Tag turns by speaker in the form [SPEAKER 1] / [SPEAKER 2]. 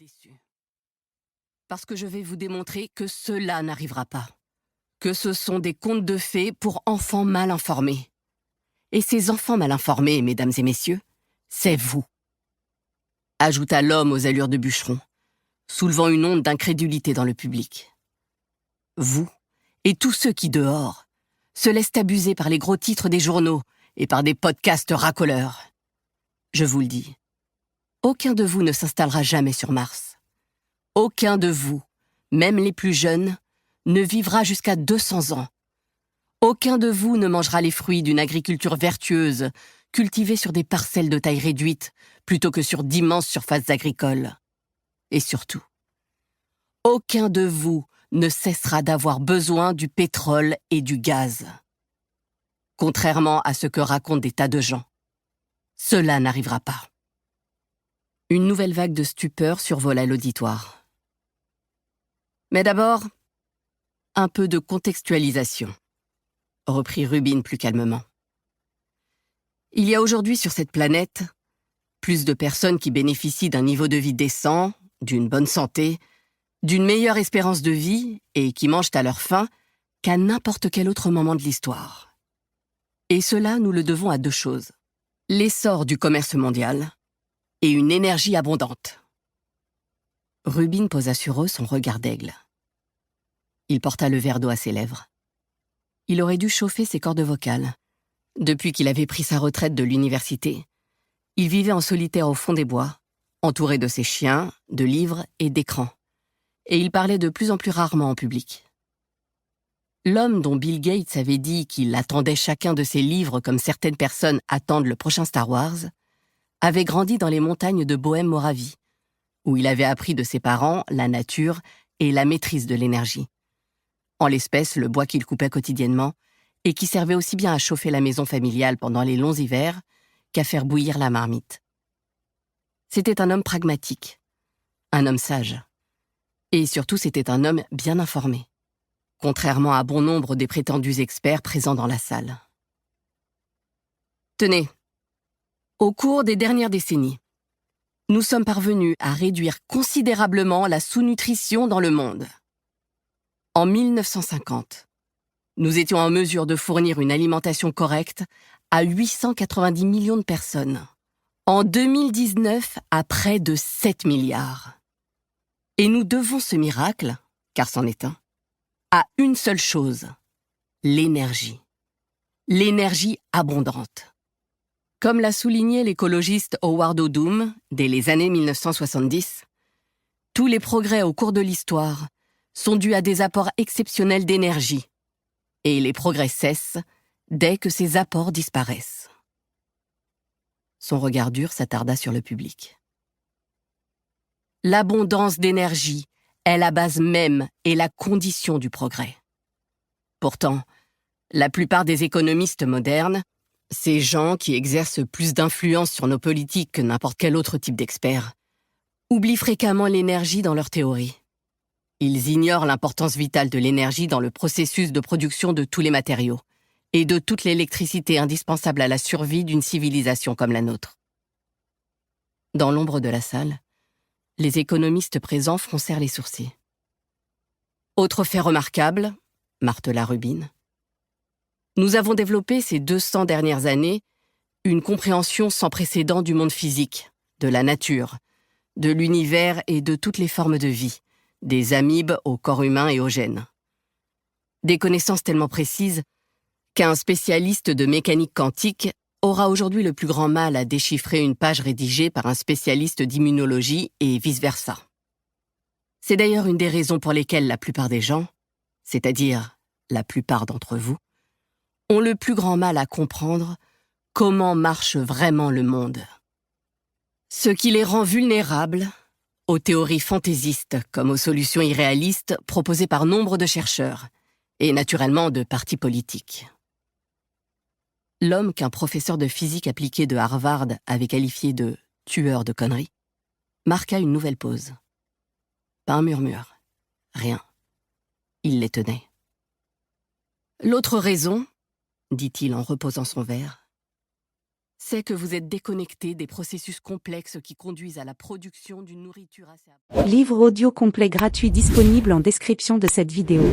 [SPEAKER 1] déçus. Parce que je vais vous démontrer que cela n'arrivera pas. Que ce sont des contes de fées pour enfants mal informés. Et ces enfants mal informés, mesdames et messieurs, c'est vous. Ajouta l'homme aux allures de bûcheron, soulevant une onde d'incrédulité dans le public. Vous, et tous ceux qui, dehors, se laissent abuser par les gros titres des journaux et par des podcasts racoleurs. Je vous le dis, aucun de vous ne s'installera jamais sur Mars. Aucun de vous, même les plus jeunes, ne vivra jusqu'à 200 ans. Aucun de vous ne mangera les fruits d'une agriculture vertueuse, cultivée sur des parcelles de taille réduite, plutôt que sur d'immenses surfaces agricoles. Et surtout, aucun de vous ne cessera d'avoir besoin du pétrole et du gaz. Contrairement à ce que racontent des tas de gens, cela n'arrivera pas. Une nouvelle vague de stupeur survola l'auditoire. Mais d'abord, un peu de contextualisation, reprit Rubin plus calmement. Il y a aujourd'hui sur cette planète plus de personnes qui bénéficient d'un niveau de vie décent, d'une bonne santé, d'une meilleure espérance de vie et qui mangent à leur faim qu'à n'importe quel autre moment de l'histoire. Et cela, nous le devons à deux choses. L'essor du commerce mondial et une énergie abondante. Rubin posa sur eux son regard d'aigle. Il porta le verre d'eau à ses lèvres. Il aurait dû chauffer ses cordes vocales. Depuis qu'il avait pris sa retraite de l'université, il vivait en solitaire au fond des bois, entouré de ses chiens, de livres et d'écrans. Et il parlait de plus en plus rarement en public. L'homme dont Bill Gates avait dit qu'il attendait chacun de ses livres comme certaines personnes attendent le prochain Star Wars, avait grandi dans les montagnes de Bohême-Moravie, où il avait appris de ses parents la nature et la maîtrise de l'énergie. En l'espèce, le bois qu'il coupait quotidiennement et qui servait aussi bien à chauffer la maison familiale pendant les longs hivers qu'à faire bouillir la marmite. C'était un homme pragmatique, un homme sage. Et surtout, c'était un homme bien informé, contrairement à bon nombre des prétendus experts présents dans la salle. Tenez, au cours des dernières décennies, nous sommes parvenus à réduire considérablement la sous-nutrition dans le monde. En 1950, nous étions en mesure de fournir une alimentation correcte à 890 millions de personnes. En 2019, à près de 7 milliards. Et nous devons ce miracle, car c'en est un, à une seule chose, l'énergie. L'énergie abondante. Comme l'a souligné l'écologiste Howard Odum dès les années 1970, tous les progrès au cours de l'histoire sont dus à des apports exceptionnels d'énergie, et les progrès cessent dès que ces apports disparaissent. Son regard dur s'attarda sur le public. L'abondance d'énergie est la base même et la condition du progrès. Pourtant, la plupart des économistes modernes, ces gens qui exercent plus d'influence sur nos politiques que n'importe quel autre type d'expert, oublient fréquemment l'énergie dans leurs théories. Ils ignorent l'importance vitale de l'énergie dans le processus de production de tous les matériaux et de toute l'électricité indispensable à la survie d'une civilisation comme la nôtre. Dans l'ombre de la salle, les économistes présents froncèrent les sourcils. Autre fait remarquable, martela Rubin, nous avons développé ces 200 dernières années une compréhension sans précédent du monde physique, de la nature, de l'univers et de toutes les formes de vie, des amibes au corps humain et aux gènes. Des connaissances tellement précises qu'un spécialiste de mécanique quantique aura aujourd'hui le plus grand mal à déchiffrer une page rédigée par un spécialiste d'immunologie et vice-versa. C'est d'ailleurs une des raisons pour lesquelles la plupart des gens, c'est-à-dire la plupart d'entre vous, ont le plus grand mal à comprendre comment marche vraiment le monde. Ce qui les rend vulnérables aux théories fantaisistes comme aux solutions irréalistes proposées par nombre de chercheurs et naturellement de partis politiques. L'homme qu'un professeur de physique appliquée de Harvard avait qualifié de « tueur de conneries » marqua une nouvelle pause. Pas un murmure, rien. Il les tenait. L'autre raison, dit-il en reposant son verre, c'est que vous êtes déconnecté des processus complexes qui conduisent à la production d'une nourriture assez...
[SPEAKER 2] Livre audio complet gratuit disponible en description de cette vidéo.